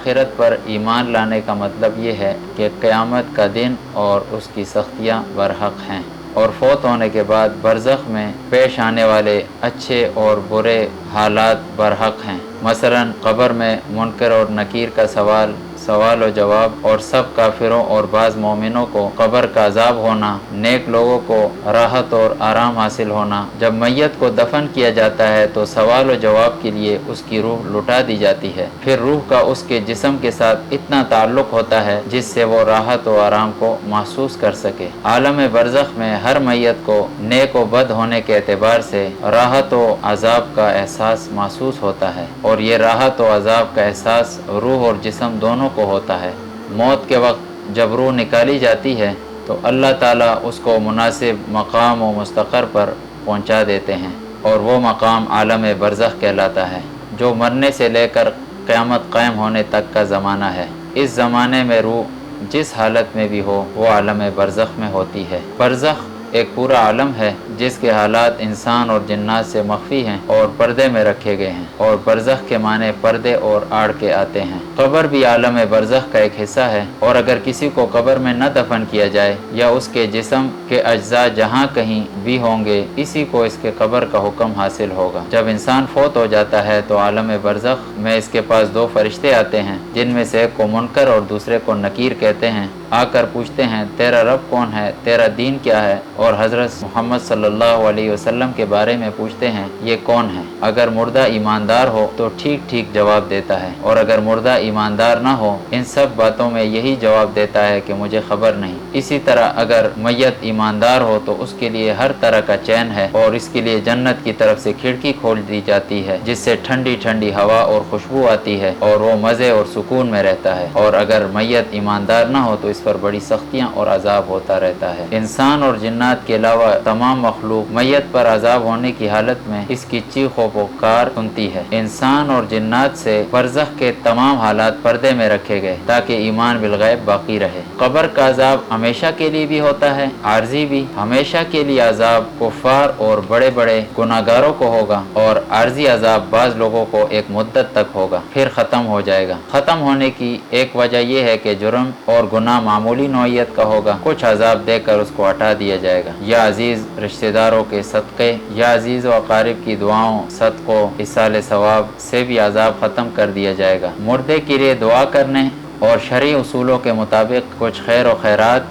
آخرت پر ایمان لانے کا مطلب یہ ہے کہ قیامت کا دن اور اس کی سختیاں برحق ہیں، اور فوت ہونے کے بعد برزخ میں پیش آنے والے اچھے اور برے حالات برحق ہیں۔ مثلا قبر میں منکر اور نکیر کا سوال و جواب، اور سب کافروں اور بعض مومنوں کو قبر کا عذاب ہونا، نیک لوگوں کو راحت اور آرام حاصل ہونا۔ جب میت کو دفن کیا جاتا ہے تو سوال و جواب کے لیے اس کی روح لٹا دی جاتی ہے، پھر روح کا اس کے جسم کے ساتھ اتنا تعلق ہوتا ہے جس سے وہ راحت و آرام کو محسوس کر سکے۔ عالم برزخ میں ہر میت کو نیک و بد ہونے کے اعتبار سے راحت و عذاب کا احساس محسوس ہوتا ہے، اور یہ راحت و عذاب کا احساس روح اور جسم دونوں کو ہوتا ہے۔ موت کے وقت جب روح نکالی جاتی ہے تو اللہ تعالیٰ اس کو مناسب مقام و مستقر پر پہنچا دیتے ہیں، اور وہ مقام عالم برزخ کہلاتا ہے، جو مرنے سے لے کر قیامت قائم ہونے تک کا زمانہ ہے۔ اس زمانے میں روح جس حالت میں بھی ہو وہ عالم برزخ میں ہوتی ہے۔ برزخ ایک پورا عالم ہے جس کے حالات انسان اور جنات سے مخفی ہیں اور پردے میں رکھے گئے ہیں، اور برزخ کے معنی پردے اور آڑ کے آتے ہیں۔ قبر بھی عالم برزخ کا ایک حصہ ہے، اور اگر کسی کو قبر میں نہ دفن کیا جائے یا اس کے جسم کے اجزاء جہاں کہیں بھی ہوں گے، اسی کو اس کے قبر کا حکم حاصل ہوگا۔ جب انسان فوت ہو جاتا ہے تو عالم برزخ میں اس کے پاس دو فرشتے آتے ہیں، جن میں سے ایک کو منکر اور دوسرے کو نکیر کہتے ہیں۔ آ کر پوچھتے ہیں تیرا رب کون ہے، تیرا دین کیا ہے، اور حضرت محمد صلی اللہ علیہ وسلم کے بارے میں پوچھتے ہیں یہ کون ہے۔ اگر مردہ ایماندار ہو تو ٹھیک ٹھیک جواب دیتا ہے، اور اگر مردہ ایماندار نہ ہو ان سب باتوں میں یہی جواب دیتا ہے کہ مجھے خبر نہیں۔ اسی طرح اگر میت ایماندار ہو تو اس کے لیے ہر طرح کا چین ہے، اور اس کے لیے جنت کی طرف سے کھڑکی کھول دی جاتی ہے جس سے ٹھنڈی ٹھنڈی ہوا اور خوشبو آتی ہے، اور وہ مزے اور سکون میں رہتا ہے۔ اور اگر میت ایماندار نہ ہو تو اس پر بڑی سختیاں اور عذاب ہوتا رہتا ہے۔ انسان اور جنات کے علاوہ تمام مخلوق میت پر عذاب ہونے کی حالت میں اس کی چیخ و پکار سنتی ہے۔ انسان اور جنات سے برزخ کے تمام حالات پردے میں رکھے گئے تاکہ ایمان بالغیب باقی رہے۔ قبر کا عذاب ہمیشہ کے لیے بھی ہوتا ہے، عارضی بھی۔ ہمیشہ کے لیے عذاب کفار اور بڑے بڑے گناہگاروں کو ہوگا، اور عارضی عذاب بعض لوگوں کو ایک مدت تک ہوگا، پھر ختم ہو جائے گا۔ ختم ہونے کی ایک وجہ یہ ہے کہ جرم اور گناہ معمولی نوعیت کا ہوگا، کچھ عذاب دے کر اس کو ہٹا دیا جائے گا، یا عزیز رشتہ داروں کے صدقے یا عزیز و اقارب کی دعاؤں، صدقوں، ایصال ثواب سے بھی عذاب ختم کر دیا جائے گا۔ مردے کے لیے دعا کرنے اور شرعی اصولوں کے مطابق کچھ خیر و خیرات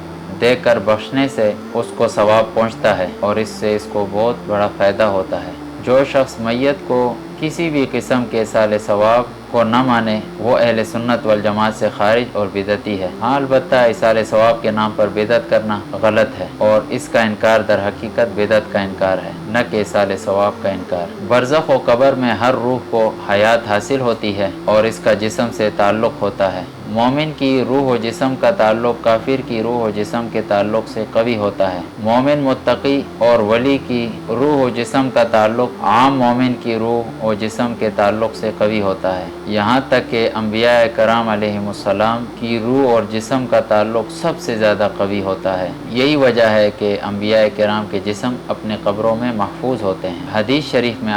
دے کر بخشنے سے اس کو ثواب پہنچتا ہے، اور اس سے اس کو بہت بڑا فائدہ ہوتا ہے۔ جو شخص میت کو کسی بھی قسم کے ایصال ثواب کو نہ مانے وہ اہل سنت والجماعت سے خارج اور بدعتی ہے۔ ہاں البتہ ایصال ثواب کے نام پر بدعت کرنا غلط ہے، اور اس کا انکار در حقیقت بدعت کا انکار ہے، نہ کہ ایصال ثواب کا انکار۔ برزخ و قبر میں ہر روح کو حیات حاصل ہوتی ہے اور اس کا جسم سے تعلق ہوتا ہے۔ مومن کی روح و جسم کا تعلق کافر کی روح و جسم کے تعلق سے قوی ہوتا ہے۔ مومن متقی اور ولی کی روح و جسم کا تعلق عام مومن کی روح و جسم کے تعلق سے قوی ہوتا ہے، یہاں تک کہ انبیاء کرام علیہم السلام کی روح اور جسم کا تعلق سب سے زیادہ قوی ہوتا ہے۔ یہی وجہ ہے کہ انبیاء کرام کے جسم اپنے قبروں میں محفوظ ہوتے ہیں۔ حدیث شریف میں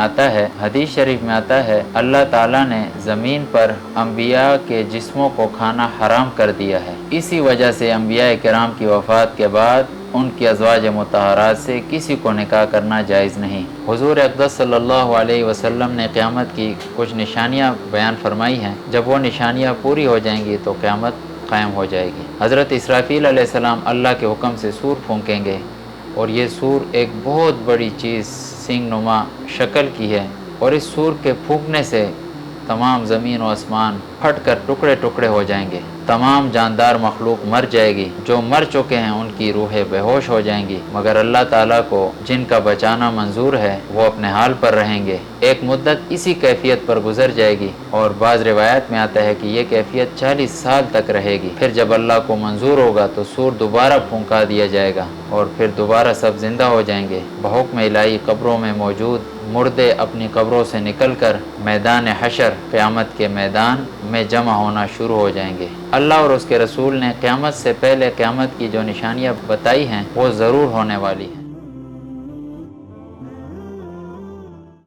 آتا ہے اللہ تعالیٰ نے زمین پر انبیاء کے جسموں کو کھانا حرام کر دیا ہے۔ اسی وجہ سے انبیاء کرام کی وفات کے بعد ان کی ازواج مطہرات سے کسی کو نکاح کرنا جائز نہیں۔ حضور اقدس صلی اللہ علیہ وسلم نے قیامت کی کچھ نشانیاں بیان فرمائی ہیں، جب وہ نشانیاں پوری ہو جائیں گی تو قیامت قائم ہو جائے گی۔ حضرت اسرافیل علیہ السلام اللہ کے حکم سے سور پھونکیں گے، اور یہ سور ایک بہت بڑی چیز سنگ نما شکل کی ہے، اور اس سور کے پھونکنے سے تمام زمین و آسمان پھٹ کر ٹکڑے ٹکڑے ہو جائیں گے، تمام جاندار مخلوق مر جائے گی، جو مر چکے ہیں ان کی روحیں بے ہوش ہو جائیں گی، مگر اللہ تعالیٰ کو جن کا بچانا منظور ہے وہ اپنے حال پر رہیں گے۔ ایک مدت اسی کیفیت پر گزر جائے گی، اور بعض روایت میں آتا ہے کہ یہ کیفیت 40 سال تک رہے گی۔ پھر جب اللہ کو منظور ہوگا تو سور دوبارہ پھونکا دیا جائے گا، اور پھر دوبارہ سب زندہ ہو جائیں گے۔ بحکم الہی قبروں میں موجود مردے اپنی قبروں سے نکل کر میدان حشر، قیامت کے میدان میں جمع ہونا شروع ہو جائیں گے۔ اللہ اور اس کے رسول نے قیامت سے پہلے قیامت کی جو نشانیاں بتائی ہیں وہ ضرور ہونے والی ہیں۔